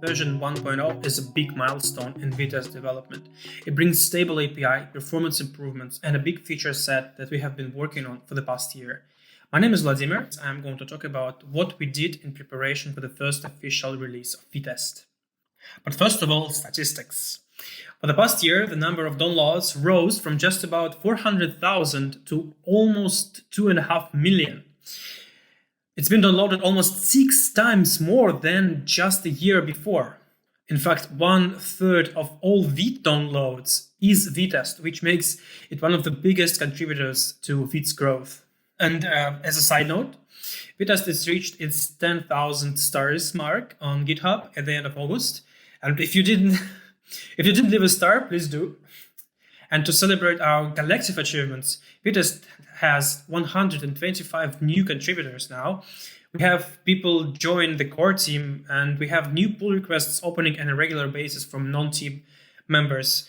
version 1.0 is a big milestone in Vitest development. It brings stable API, performance improvements, and a big feature set that we have been working on for the past year. My name is Vladimir. I'm going to talk about what we did in preparation for the first official release of Vitest. But first of all, statistics. For the past year, the number of downloads rose from just about 400,000 to almost 2.5 million. It's been downloaded almost 6 times more than just a year before. In fact, 1/3 of all Vite downloads is Vitest, which makes it one of the biggest contributors to Vite's growth. And as a side note, Vitest has reached its 10,000 stars mark on GitHub at the end of August. And if you didn't leave a star, please do. And to celebrate our collective achievements, Vitest has 125 new contributors now. We have people join the core team, and we have new pull requests opening on a regular basis from non-team members.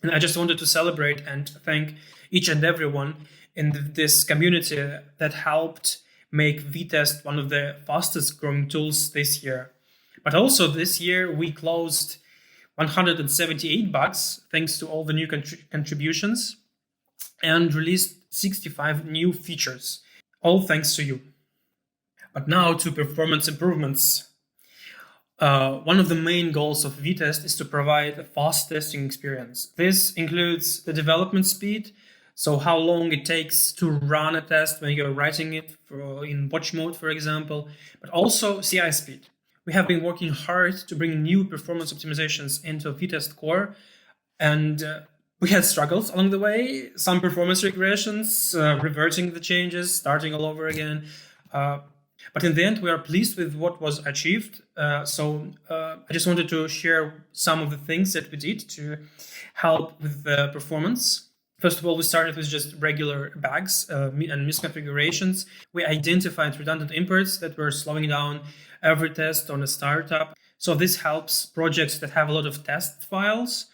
And I just wanted to celebrate and thank each and everyone in this community that helped make Vitest one of the fastest growing tools this year. But also this year we closed 178 bugs thanks to all the new contributions and released 65 new features, all thanks to you. But now to performance improvements. One of the main goals of Vitest is to provide a fast testing experience. This includes the development speed, so how long it takes to run a test when you're writing it in watch mode, for example, but also CI speed. We have been working hard to bring new performance optimizations into Vitest core, and we had struggles along the way, some performance regressions, reverting the changes, starting all over again. But in the end, we are pleased with what was achieved. So I just wanted to share some of the things that we did to help with the performance. First of all, we started with just regular bugs and misconfigurations. We identified redundant imports that were slowing down every test on a startup. So this helps projects that have a lot of test files.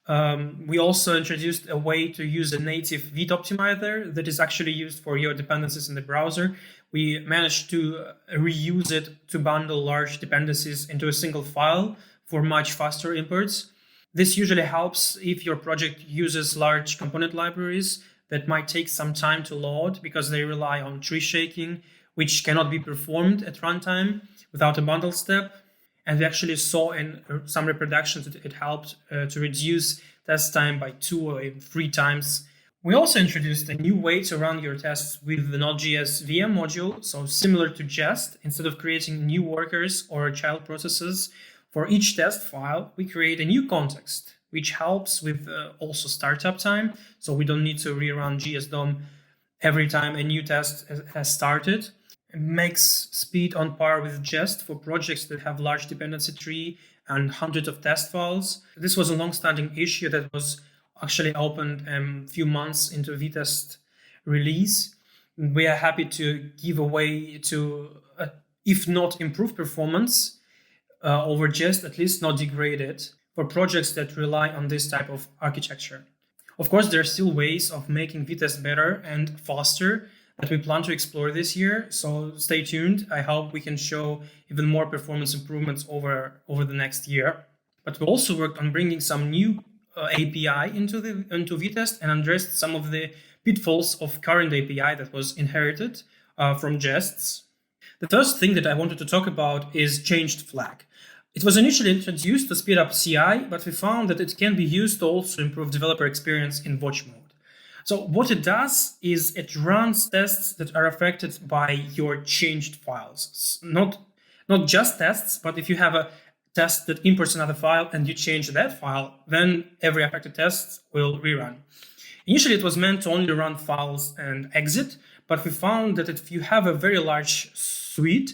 We also introduced a way to use a native Vite optimizer that is actually used for your dependencies in the browser. We managed to reuse it to bundle large dependencies into a single file for much faster imports. This usually helps if your project uses large component libraries that might take some time to load because they rely on tree shaking, which cannot be performed at runtime without a bundle step. And we actually saw in some reproductions that it helped to reduce test time by 2 or even 3 times. We also introduced a new way to run your tests with the Node.js VM module. So similar to Jest, instead of creating new workers or child processes for each test file, we create a new context, which helps with also startup time. So we don't need to rerun GSDOM every time a new test has started. It makes speed on par with Jest for projects that have large dependency tree and hundreds of test files. This was a long-standing issue that was actually opened a few months into Vitest release. We are happy to give a way to, if not improve performance over Jest, at least not degrade it for projects that rely on this type of architecture. Of course, there are still ways of making Vitest better and faster that we plan to explore this year. So stay tuned. I hope we can show even more performance improvements over the next year. But we also worked on bringing some new API into Vitest and addressed some of the pitfalls of current API that was inherited from Jests. The first thing that I wanted to talk about is changed flag. It was initially introduced to speed up CI, but we found that it can be used to also improve developer experience in watch mode. So what it does is it runs tests that are affected by your changed files. Not just tests, but if you have a test that imports another file and you change that file, then every affected test will rerun. Initially, it was meant to only run files and exit, but we found that if you have a very large suite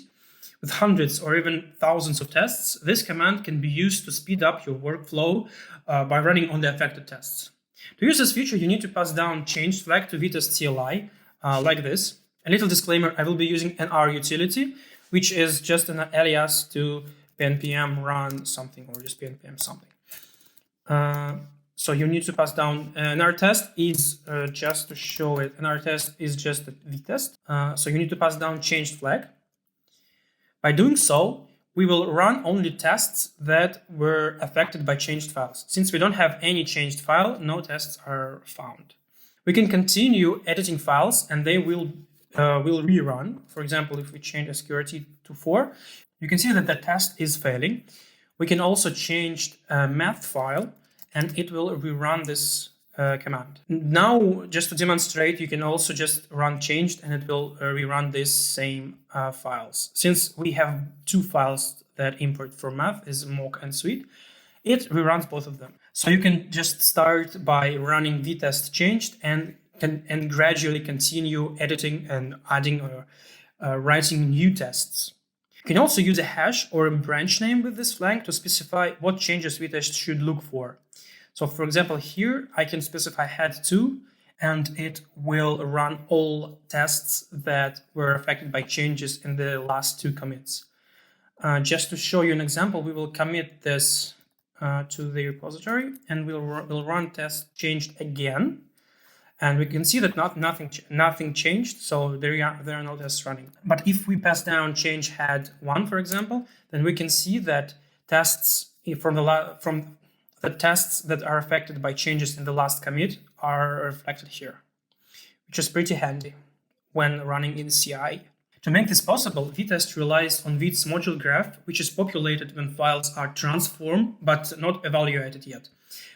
with hundreds or even thousands of tests, this command can be used to speed up your workflow by running on the affected tests. To use this feature, you need to pass down changed flag to Vitest CLI like this. A little disclaimer, I will be using an R utility, which is just an alias to npm run something or just npm something. So you need to pass down an R test is just to show it. An R test is just a Vitest. So you need to pass down changed flag. By doing so, we will run only tests that were affected by changed files. Since we don't have any changed file, no tests are found. We can continue editing files and they will rerun. For example, if we change SQRT to 4, you can see that the test is failing. We can also change a math file and it will rerun this command. Now, just to demonstrate, you can also just run changed and it will rerun these same files. Since we have two files that import from math, is mock and sweet, it reruns both of them. So you can just start by running vtest changed and gradually continue editing and adding or writing new tests. You can also use a hash or a branch name with this flag to specify what changes Vitest should look for. So for example, here I can specify head2 and it will run all tests that were affected by changes in the last two commits. Just to show you an example, we will commit this to the repository and we'll run test changed again. And we can see that nothing changed, so there are no tests running. But if we pass down change head1, for example, then we can see that tests from the tests that are affected by changes in the last commit are reflected here, which is pretty handy when running in CI. To make this possible, Vitest relies on Vite's module graph, which is populated when files are transformed but not evaluated yet.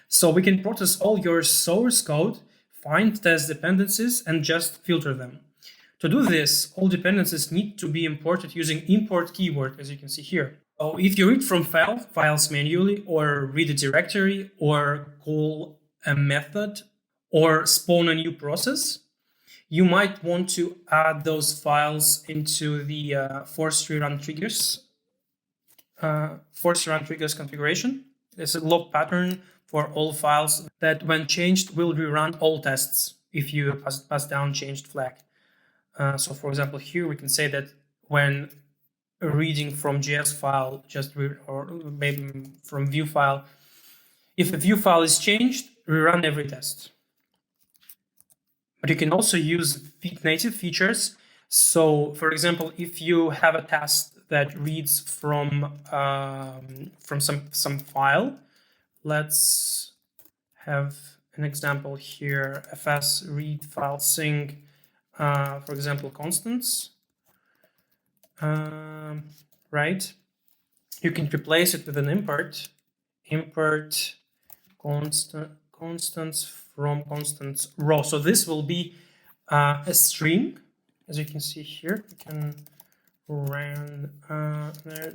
So we can process all your source code, find test dependencies, and just filter them. To do this, all dependencies need to be imported using import keyword, as you can see here. So if you read from files manually, or read a directory, or call a method, or spawn a new process, you might want to add those files into the force rerun triggers configuration. There's a log pattern for all files that, when changed, will rerun all tests if you pass down changed flag. So for example, here we can say that when reading from JS file, or maybe from view file, if the view file is changed, rerun every test. But you can also use Vite native features. So for example, if you have a test that reads from some file, let's have an example here, fs read file sync, for example, constants, right? You can replace it with an import constants from constants row. So this will be a string, as you can see here. We can run there,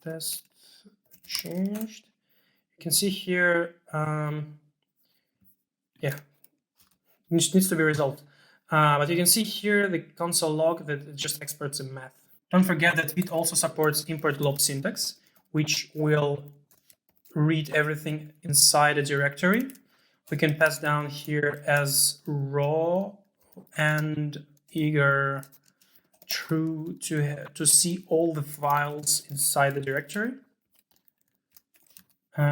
test changed. You can see here, needs to be resolved. But you can see here the console log that it just exports in math. Don't forget that Vite also supports import glob syntax, which will read everything inside a directory. We can pass down here as raw and eager true to see all the files inside the directory.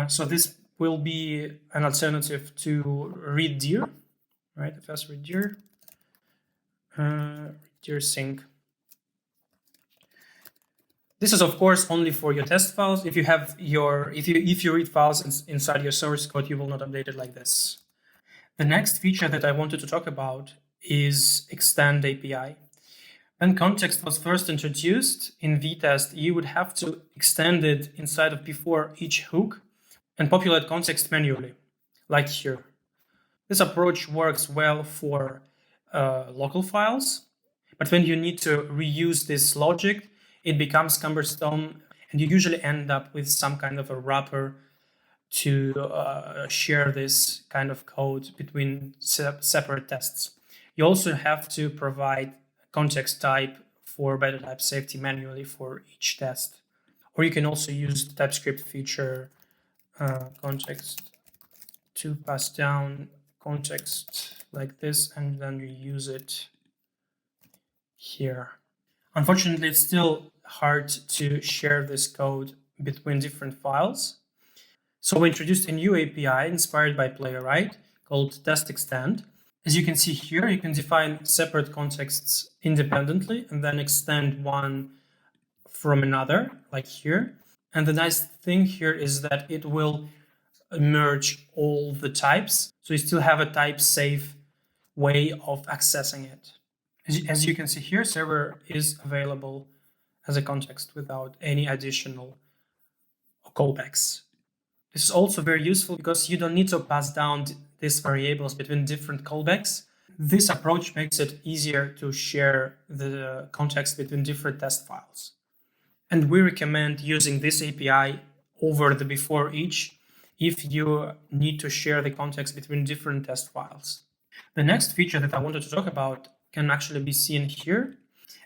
So this will be an alternative to read dir, right? Fs read dir, dir sync. This is of course only for your test files. If you have if you read files inside your source code, you will not update it like this. The next feature that I wanted to talk about is extend API. When context was first introduced in Vitest, you would have to extend it inside of before each hook and populate context manually, like here. This approach works well for local files, but when you need to reuse this logic, it becomes cumbersome, and you usually end up with some kind of a wrapper to share this kind of code between separate tests. You also have to provide context type for better type safety manually for each test. Or you can also use the TypeScript feature context to pass down context like this and then reuse it here. Unfortunately, it's still hard to share this code between different files. So we introduced a new API inspired by Playwright called test extend. As you can see here, you can define separate contexts independently and then extend one from another, like here. And the nice thing here is that it will merge all the types. So you still have a type safe way of accessing it. As you can see here, server is available as a context without any additional callbacks. This is also very useful because you don't need to pass down these variables between different callbacks. This approach makes it easier to share the context between different test files. And we recommend using this API over the before each if you need to share the context between different test files. The next feature that I wanted to talk about can actually be seen here.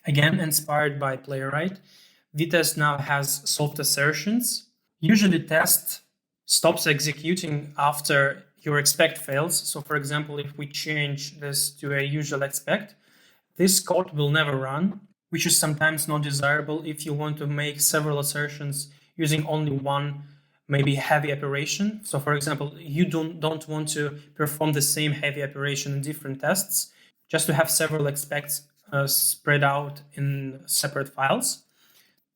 Again, inspired by Playwright, Vitest now has soft assertions. Usually test stops executing after your expect fails. So for example, if we change this to a usual expect, this code will never run, which is sometimes not desirable if you want to make several assertions using only one maybe heavy operation. So for example, you don't want to perform the same heavy operation in different tests, just to have several expects spread out in separate files.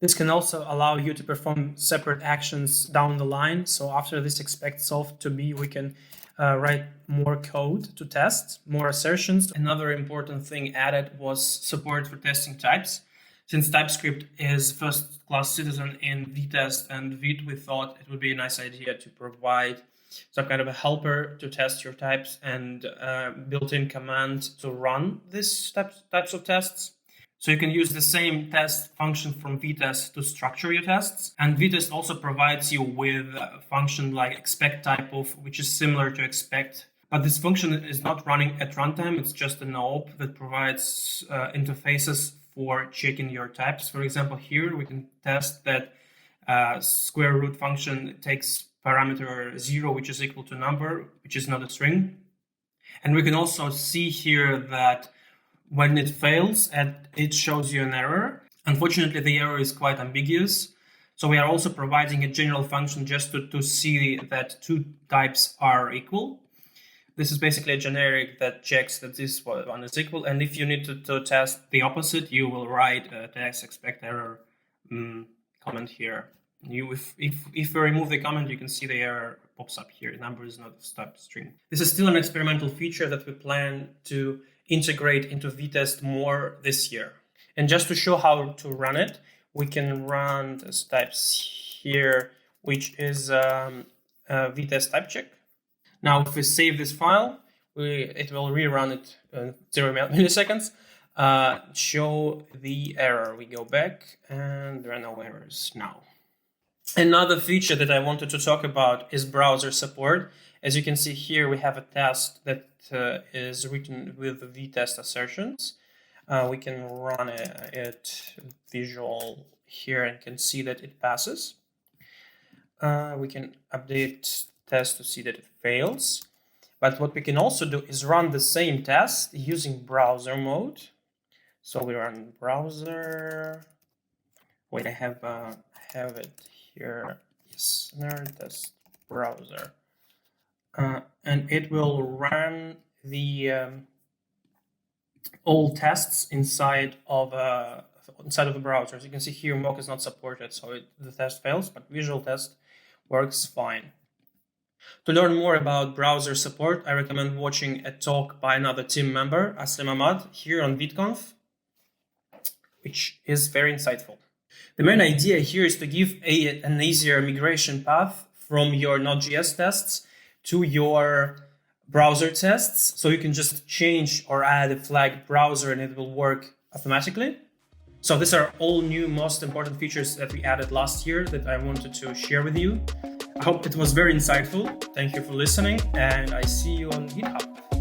This can also allow you to perform separate actions down the line. So after this expect solved to be, we can write more code to test, more assertions. Another important thing added was support for testing types. Since TypeScript is first-class citizen in Vitest and Vite, we thought it would be a nice idea to provide some kind of a helper to test your types and built-in command to run these types of tests. So you can use the same test function from Vitest to structure your tests. And Vitest also provides you with a function like expect typeof, which is similar to expect. But this function is not running at runtime. It's just an OOP that provides interfaces for checking your types. For example, here we can test that square root function takes parameter 0, which is equal to number, which is not a string. And we can also see here that when it fails, it shows you an error. Unfortunately, the error is quite ambiguous. So we are also providing a general function just to see that two types are equal. This is basically a generic that checks that this one is equal. And if you need to test the opposite, you will write a test expect error comment here. If you remove the comment, you can see the error pops up here. Number is not a type string. This is still an experimental feature that we plan to integrate into Vitest more this year. And just to show how to run it, we can run this types here, which is Vitest type check. Now, if we save this file, it will rerun it in 0 milliseconds. Show the error. We go back and there are no errors now. Another feature that I wanted to talk about is browser support. As you can see here, we have a test that is written with Vitest assertions. We can run it visual here and can see that it passes. We can update test to see that it fails. But what we can also do is run the same test using browser mode. So we run browser. Wait, I have it here. Yes, test browser. And it will run the all tests inside of the browser. As you can see here, mock is not supported, so the test fails, but visual test works fine. To learn more about browser support, I recommend watching a talk by another team member, Aslim Ahmad, here on ViteConf, which is very insightful. The main idea here is to give an easier migration path from your Node.js tests to your browser tests. So you can just change or add a flag browser and it will work automatically. So these are all new, most important features that we added last year that I wanted to share with you. I hope it was very insightful. Thank you for listening, and I see you on GitHub.